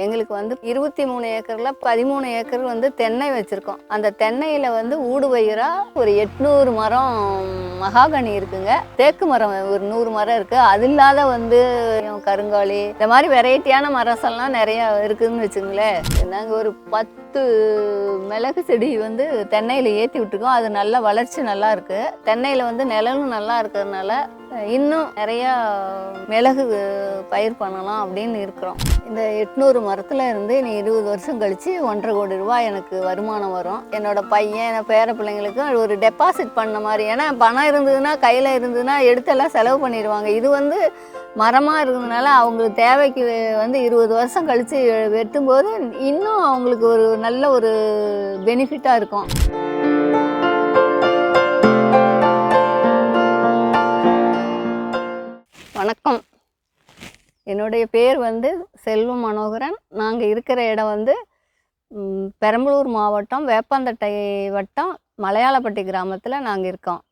எங்களுக்கு வந்து 23 ஏக்கர்ல 13 ஏக்கர் வந்து தென்னை வச்சிருக்கோம். அந்த தென்னையில வந்து ஊடுபயிரா ஒரு 800 மரம் மகாகனி இருக்குங்க. தேக்கு மரம் ஒரு 100 மரம் இருக்கு. அது இல்லாத வந்து கருங்காலி இந்த மாதிரி வெரைட்டியான மரசெல்லாம் நிறைய இருக்குதுன்னு வச்சுங்களேன். நாங்கள் ஒரு 10 மிளகு செடி வந்து தென்னையில ஏற்றி விட்டுருக்கோம். அது நல்லா வளர்ச்சி நல்லா இருக்கு. தென்னையில வந்து நிழலும் நல்லா இருக்கிறதுனால இன்னும் நிறையா மிளகு பயிர் பண்ணலாம் அப்படின்னு இருக்கிறோம். இந்த 800 மரத்தில் இருந்து நீ 20 வருஷம் கழித்து 1,50 கோடி ரூபாய் எனக்கு வருமானம் வரும். என்னோட பையன் என் பேர பிள்ளைங்களுக்கு ஒரு டெபாசிட் பண்ண மாதிரி. ஏன்னா பணம் இருந்ததுன்னா கையில் இருந்ததுன்னா எடுத்தெல்லாம் செலவு பண்ணிடுவாங்க. இது வந்து மரமாக இருக்கிறதுனால அவங்களுக்கு தேவைக்கு வந்து 20 வருஷம் கழித்து வெட்டும்போது இன்னும் அவங்களுக்கு ஒரு நல்ல ஒரு பெனிஃபிட்டாக இருக்கும். வணக்கம், என்னுடைய பேர் வந்து செல்வம் மனோகரன். நாங்கள் இருக்கிற இடம் வந்து பெரம்பலூர் மாவட்டம் வேப்பந்தட்டை வட்டம் மலையாளப்பட்டி கிராமத்தில் நாங்கள் இருக்கோம்.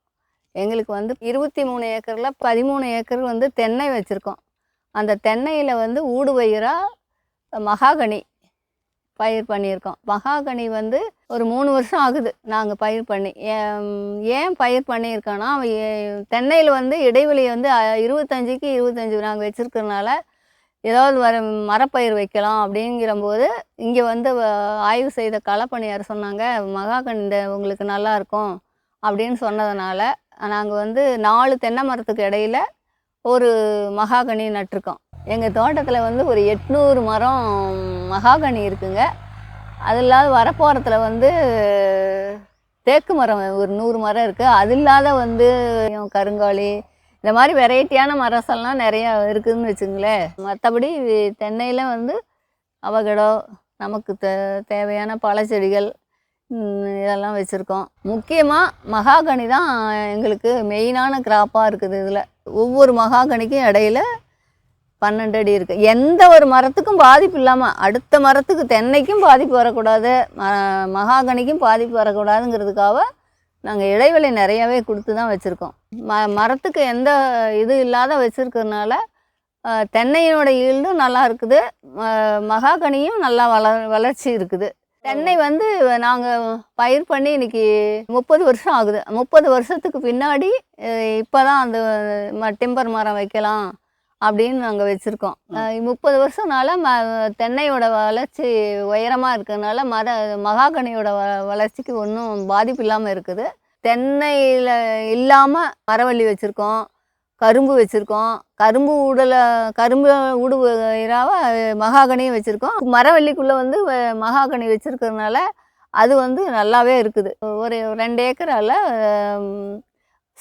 எங்களுக்கு வந்து 23 ஏக்கரில் 13 ஏக்கர் வந்து தென்னை வச்சுருக்கோம். அந்த தென்னையில் வந்து ஊடுபயிராக மகாகனி பயிர் பண்ணியிருக்கோம். மகாகனி வந்து ஒரு 3 வருஷம் ஆகுது நாங்கள் பயிர் பண்ணி. ஏன் பயிர் பண்ணியிருக்கோன்னா, தென்னையில் வந்து இடைவெளி வந்து 25க்கு 25 நாங்கள் வச்சுருக்கிறதுனால ஏதாவது மரப்பயிர் வைக்கலாம் அப்படிங்கிறம்போது இங்கே வந்து ஆய்வு செய்த களப்பணியார் சொன்னாங்க, மகாகனி உங்களுக்கு நல்லாயிருக்கும் அப்படின்னு சொன்னதுனால நாங்கள் வந்து 4 தென்னை மரத்துக்கு இடையில் ஒரு மகாகனி நட்டிருக்கோம். எங்கள் தோட்டத்தில் வந்து ஒரு 800 மரம் மகாகனி இருக்குங்க. அது இல்லாத வரப்போரத்தில் வந்து தேக்கு மரம் ஒரு 100 மரம் இருக்குது. அது இல்லாத வந்து கருங்காலி இந்த மாதிரி வெரைட்டியான மரசெல்லாம் நிறையா இருக்குதுன்னு வச்சுங்களேன். மற்றபடி தென்னையில் வந்து அவகடோ நமக்கு தேவையான பழச்செடிகள் இதெல்லாம் வச்சுருக்கோம். முக்கியமாக மகாகனி தான் எங்களுக்கு மெயினான கிராப்பாக இருக்குது. இதில் ஒவ்வொரு மகாகனிக்கும் இடையில 12 அடி இருக்குது. எந்த ஒரு மரத்துக்கும் பாதிப்பு இல்லாமல், அடுத்த மரத்துக்கு தென்னைக்கும் பாதிப்பு வரக்கூடாது, மகாகனிக்கும் பாதிப்பு வரக்கூடாதுங்கிறதுக்காக நாங்கள் இடைவெளி நிறையாவே கொடுத்து தான் வச்சுருக்கோம். மரத்துக்கு எந்த இது இல்லாத வச்சுருக்கிறதுனால தென்னையோட ஈல்டும் நல்லா இருக்குது, மகாகனியும் நல்லா வளர்ச்சி இருக்குது. தென்னை வந்து நாங்கள் பயிர் பண்ணி இன்றைக்கி 30 வருஷம் ஆகுது. 30 வருஷத்துக்கு பின்னாடி இப்போ தான் அந்த டிம்பர் மரம் வைக்கலாம் அப்படின்னு நாங்கள் வச்சுருக்கோம். 30 வருஷம்னால தென்னையோட வளர்ச்சி உயரமாக இருக்கிறதுனால மகாகனியோட வளர்ச்சிக்கு ஒன்றும் பாதிப்பு இல்லாமல் இருக்குது. தென்னையில் இல்லாமல் மரவள்ளி வச்சுருக்கோம், கரும்பு வச்சுருக்கோம். கரும்பு ஊடுபயிராக மகாகனியும் வச்சுருக்கோம். மரவள்ளிக்குள்ளே வந்து மகாகனி வச்சுருக்கிறதுனால அது வந்து நல்லாவே இருக்குது. ஒரு 2 ஏக்கரால்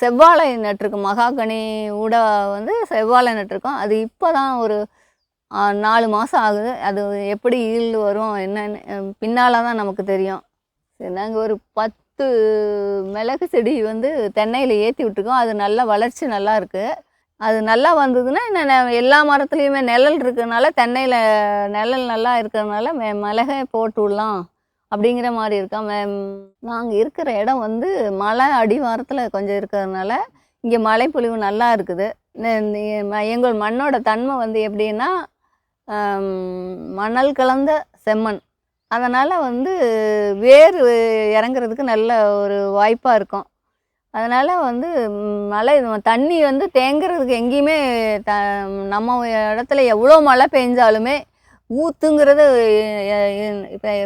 செவ்வாழை நட்டிருக்கோம். மகாகனி ஊட வந்து செவ்வாழை நட்டிருக்கோம். அது இப்போ தான் ஒரு 4 மாதம் ஆகுது. அது எப்படி ஈல்டு வரும் என்னன்னு பின்னால் தான் நமக்கு தெரியும். சரி, நாங்கள் ஒரு 10 மிளகு செடி வந்து தென்னையில் ஏற்றி விட்டுருக்கோம். அது நல்லா வளர்ச்சி நல்லா இருக்குது. அது நல்லா வந்ததுன்னா இன்னும் எல்லா மரத்துலேயுமே நிழல் இருக்கிறதுனால, தென்னையில் நிழல் நல்லா இருக்கிறதுனால மிளகை போட்டு விடலாம் அப்படிங்கிற மாதிரி இருக்கோம். நாங்கள் இருக்கிற இடம் வந்து மலை அடிவாரத்தில் கொஞ்சம் இருக்கிறதுனால இங்கே மழைப்பொழிவு நல்லா இருக்குது. எங்கள் மண்ணோட தன்மை வந்து எப்படின்னா மணல் கலந்த செம்மண். அதனால் வந்து வேர் இறங்குறதுக்கு நல்ல ஒரு வாய்ப்பாக இருக்கும். அதனால் வந்து மழை தண்ணி வந்து தேங்குறதுக்கு எங்கேயுமே நம்ம இடத்துல எவ்வளோ மழை பெஞ்சாலுமே ஊற்றுங்கிறது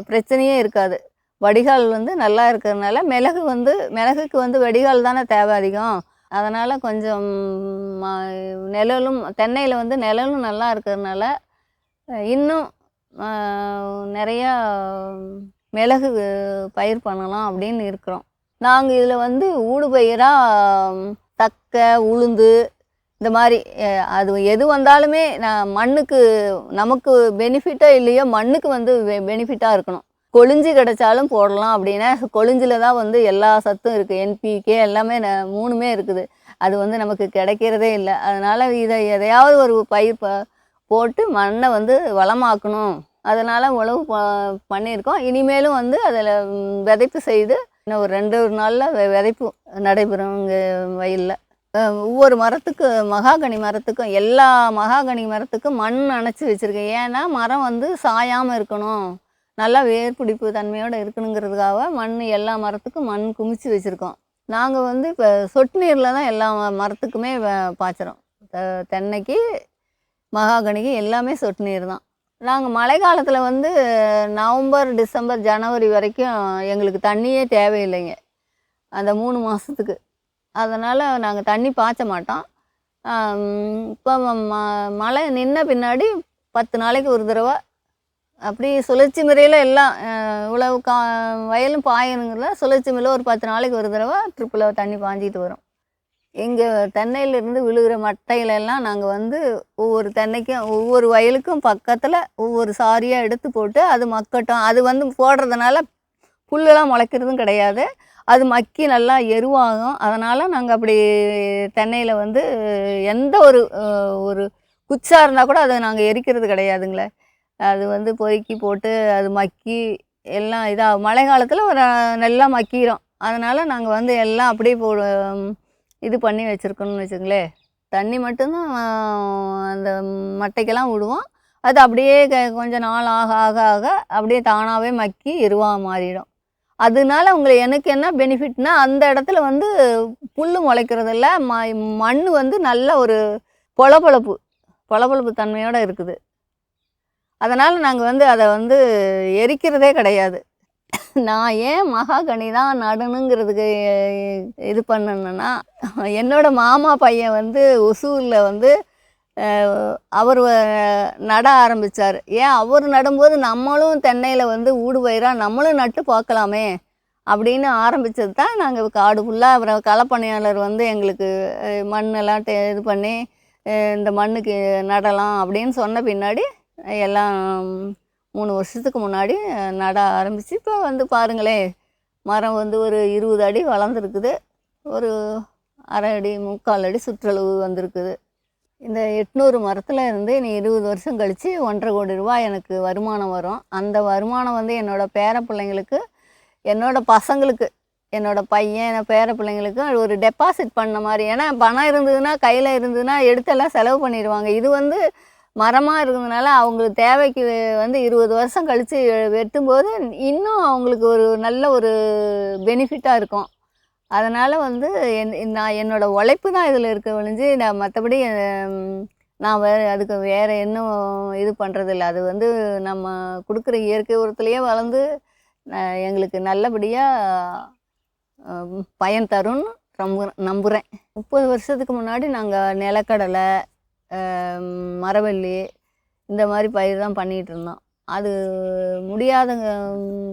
பிரச்சனையே இருக்காது. வடிகால் வந்து நல்லா இருக்கிறதுனால மிளகுக்கு வந்து வடிகால் தானே தேவை அதிகம். அதனால் கொஞ்சம் நிழலும் தென்னையில் வந்து நிழலும் நல்லா இருக்கிறதுனால இன்னும் நிறையா மிளகு பயிர் பண்ணலாம் அப்படின்னு இருக்கிறோம். நாங்கள் இதில் வந்து ஊடுபயிராக தக்கை, உளுந்து இந்த மாதிரி அது எது வந்தாலுமே மண்ணுக்கு நமக்கு பெனிஃபிட்டோ இல்லையோ மண்ணுக்கு வந்து பெனிஃபிட்டாக இருக்கணும். கொழிஞ்சி கிடைச்சாலும் போடலாம் அப்படின்னா, கொழிஞ்சில் தான் வந்து எல்லா சத்தும் இருக்குது. NPK எல்லாமே 3மே இருக்குது. அது வந்து நமக்கு கிடைக்கிறதே இல்லை. அதனால் இதை எதையாவது ஒரு பயிர் போட்டு மண்ணை வந்து வளமாக்கணும். அதனால் உழவு பண்ணியிருக்கோம். இனிமேலும் வந்து அதில் விதைப்பு செய்து இன்னும் ஒரு 2 நாளில் விதைப்பு நடைபெறும் இங்கே வயலில். ஒவ்வொரு மகாகனி மரத்துக்கும் எல்லா மகாகனி மரத்துக்கும் மண் அணைச்சி வச்சுருக்கேன். ஏன்னா மரம் வந்து சாயாமல் இருக்கணும், நல்லா வேர்பிடிப்பு தன்மையோடு இருக்கணுங்கிறதுக்காக எல்லா மரத்துக்கும் மண் குமிச்சு வச்சுருக்கோம். நாங்கள் வந்து இப்போ சொட்டு நீரில் தான் எல்லா மரத்துக்குமே பாய்ச்சுறோம். தென்னைக்கு மகாகனிக்கு எல்லாமே சொட்டு நீர் தான். நாங்கள் மழை காலத்தில் வந்து நவம்பர், டிசம்பர், ஜனவரி வரைக்கும் எங்களுக்கு தண்ணியே தேவையில்லைங்க, அந்த 3 மாதத்துக்கு. அதனால் நாங்கள் தண்ணி பாய்ச்ச மாட்டோம். இப்போ மழை நின்ன பின்னாடி 10 நாளைக்கு ஒரு தடவை அப்படி சுழற்சி முறையில் எல்லாம் இவ்வளவு வயலும் பாயணுங்கிறத சுழற்சி முறையில் ஒரு 10 நாளைக்கு ஒரு தடவை ட்ரிப்பில் தண்ணி பாஞ்சிட்டு வரும். எங்கள் தென்னையிலேருந்து விழுகிற மட்டையிலெல்லாம் நாங்கள் வந்து ஒவ்வொரு தென்னைக்கும் ஒவ்வொரு வயலுக்கும் பக்கத்தில் ஒவ்வொரு சாரியாக எடுத்து போட்டு அது மக்கட்டும். அது வந்து போடுறதுனால புல்லெல்லாம் முளைக்கிறதும் கிடையாது, அது மக்கி நல்லா எருவாகும். அதனால் நாங்கள் அப்படி தென்னையில் வந்து எந்த ஒரு குச்சாக இருந்தால் கூட அதை நாங்கள் எரிக்கிறது கிடையாதுங்களே. அது வந்து பொறுக்கி போட்டு அது மக்கி எல்லாம் இதாக மழை காலத்தில் நல்லா மக்கிரும். அதனால் நாங்கள் வந்து எல்லாம் அப்படியே இது பண்ணி வச்சுருக்கோன்னு வச்சுங்களேன். தண்ணி மட்டும்தான் அந்த மட்டைக்கெல்லாம் விடுவோம். அது அப்படியே கொஞ்சம் நாள் ஆக ஆக ஆக அப்படியே தானாகவே மக்கி எருவாக மாறிடும். அதனால எனக்கு என்ன பெனிஃபிட்னா, அந்த இடத்துல வந்து புல் முளைக்கிறதில்ல, மண் வந்து நல்ல ஒரு பொலப்பொலப்பு தன்மையோடு இருக்குது. அதனால் நாங்கள் வந்து அதை வந்து எரிக்கிறதே கிடையாது. நான் ஏன் மகாகனி தான் நடணுங்கிறதுக்கு இது பண்ணணுன்னா, என்னோடய மாமா பையன் வந்து ஒசூரில் வந்து அவர் நட ஆரம்பித்தார். ஏன் அவர் நடும்போது நம்மளும் தென்னையில் வந்து ஊடுபயிராக நம்மளும் நட்டு பார்க்கலாமே அப்படின்னு ஆரம்பித்தது தான். நாங்கள் காடு ஃபுல்லாக அப்புறம் களப்பணியாளர் வந்து எங்களுக்கு மண்ணெல்லாம் இது பண்ணி இந்த மண்ணுக்கு நடலாம் அப்படின்னு சொன்ன பின்னாடி எல்லாம் 3 வருஷத்துக்கு முன்னாடி நட ஆரம்பித்து இப்போ வந்து பாருங்களேன், மரம் வந்து ஒரு 20 அடி வளர்ந்துருக்குது, ஒரு அரை அடி 3/4 அடி சுற்றளவு வந்திருக்குது. இந்த 800 மரத்தில் இருந்து இனி 20 வருஷம் கழித்து 1.5 கோடி ரூபாய் எனக்கு வருமானம் வரும். அந்த வருமானம் வந்து என்னோடய பேர பிள்ளைங்களுக்கு, என்னோடய பசங்களுக்கு, என்னோடய பையன் பேர பிள்ளைங்களுக்கு ஒரு டெபாசிட் பண்ண மாதிரி. ஏன்னா பணம் இருந்ததுன்னா, கையில் இருந்ததுன்னா எடுத்தெல்லாம் செலவு பண்ணிடுவாங்க. இது வந்து மரமாக இருக்கிறதுனால அவங்களுக்கு தேவைக்கு வந்து 20 வருஷம் கழித்து வெட்டும்போது இன்னும் அவங்களுக்கு ஒரு நல்ல ஒரு பெனிஃபிட்டாக இருக்கும். அதனால் வந்து நான் என்னோடய உழைப்பு தான் இதில் இருக்க ஒழிஞ்சு நான் மற்றபடி நான் அதுக்கு வேறு இன்னும் இது பண்ணுறதில்ல. அது வந்து நம்ம கொடுக்குற இயற்கை உரத்துலேயே வளர்ந்து எங்களுக்கு நல்லபடியாக பயன் தரும்னு நம்புகிறேன். 30 வருஷத்துக்கு முன்னாடி நாங்கள் நிலக்கடலை, மரவள்ளி இந்த மாதிரி பயிர் தான் பண்ணிகிட்டு இருந்தோம். அது முடியாதங்க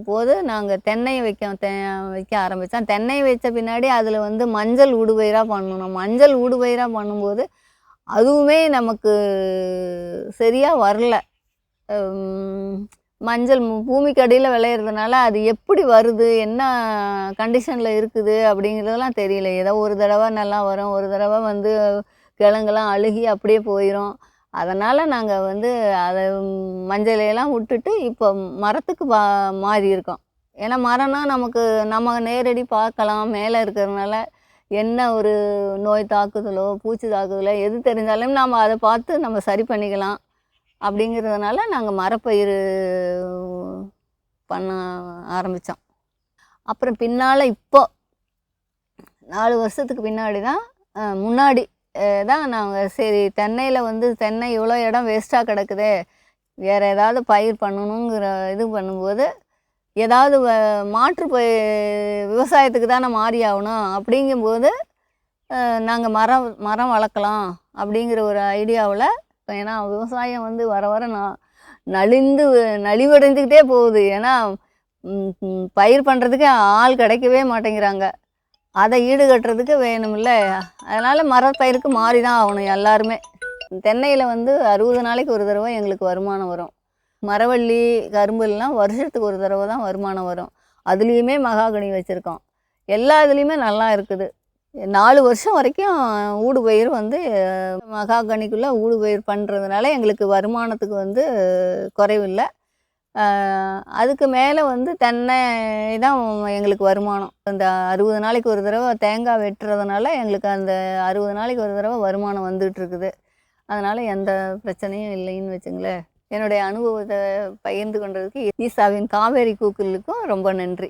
போது நாங்கள் தென்னை வைக்க ஆரம்பித்தோம். தென்னை வச்ச பின்னாடி அதில் வந்து மஞ்சள் ஊடுபயிராக பண்ணணும். மஞ்சள் ஊடுபயிராக பண்ணும்போது அதுவுமே நமக்கு சரியாக வரல. மஞ்சள் பூமிக்கு அடியில் விளையிறதுனால அது எப்படி வருது, என்ன கண்டிஷனில் இருக்குது அப்படிங்கிறதெல்லாம் தெரியல. ஏதோ ஒரு தடவை நல்லா வரும், ஒரு தடவை வந்து கிழங்கெல்லாம் அழுகி அப்படியே போயிடும். அதனால் நாங்கள் வந்து அதை மஞ்சளையெல்லாம் விட்டுட்டு இப்போ மரத்துக்கு மாறி இருக்கோம். ஏன்னா மரம்னா நம்ம நேரடி பார்க்கலாம், மேலே இருக்கிறதுனால என்ன ஒரு நோய் தாக்குதலோ பூச்சி தாக்குதலோ எது தெரிஞ்சாலும் நாம் அதை பார்த்து நம்ம சரி பண்ணிக்கலாம். அப்படிங்கிறதுனால நாங்கள் மரப்பயிர் பண்ண ஆரம்பித்தோம். அப்புறம் பின்னால் இப்போ 4 வருஷத்துக்கு பின்னாடி தான் முன்னாடி தான் நாங்கள் சரி தென்னையில் வந்து தென்னை இவ்வளோ இடம் வேஸ்ட்டாக கிடக்குதே, வேறு ஏதாவது பயிர் பண்ணணுங்கிற இது பண்ணும்போது ஏதாவது மாற்று விவசாயத்துக்கு தானே மாறி ஆகணும். அப்படிங்கும்போது நாங்கள் மரம் வளர்க்கலாம் அப்படிங்கிற ஒரு ஐடியாவில், ஏன்னா விவசாயம் வந்து வர வர நலிவடைந்துக்கிட்டே போகுது. ஏன்னா பயிர் பண்ணுறதுக்கு ஆள் கிடைக்கவே மாட்டேங்கிறாங்க, அதை ஈடுகட்டுறதுக்கு வேணுமில்ல. அதனால் மரப்பயிருக்கு மாறி தான் ஆகணும் எல்லாருமே. தென்னையில் வந்து 60 நாளைக்கு ஒரு தடவை எங்களுக்கு வருமானம் வரும். மரவள்ளி, கரும்புலாம் வருஷத்துக்கு ஒரு தடவை தான் வருமானம் வரும். அதுலேயுமே மகாகனி வச்சுருக்கோம். எல்லா இதுலேயுமே நல்லா இருக்குது. 4 வருஷம் வரைக்கும் ஊடுபயிர் வந்து மகாகனிக்குள்ளே ஊடுபயிர் பண்ணுறதுனால எங்களுக்கு வருமானத்துக்கு வந்து குறைவில்லை. அதுக்கு மேலே வந்து தென்னை தான் எங்களுக்கு வருமானம். இந்த 60 நாளைக்கு ஒரு தடவை தேங்காய் வெட்டுறதுனால எங்களுக்கு அந்த 60 நாளைக்கு ஒரு தடவை வருமானம் வந்துகிட்ருக்குது. அதனால் எந்த பிரச்சனையும் இல்லைன்னு வச்சுங்களேன். என்னுடைய அனுபவத்தை பகிர்ந்து கொண்டதுக்கு ஈசாவின் காவேரி கூக்குரலுக்கும் ரொம்ப நன்றி.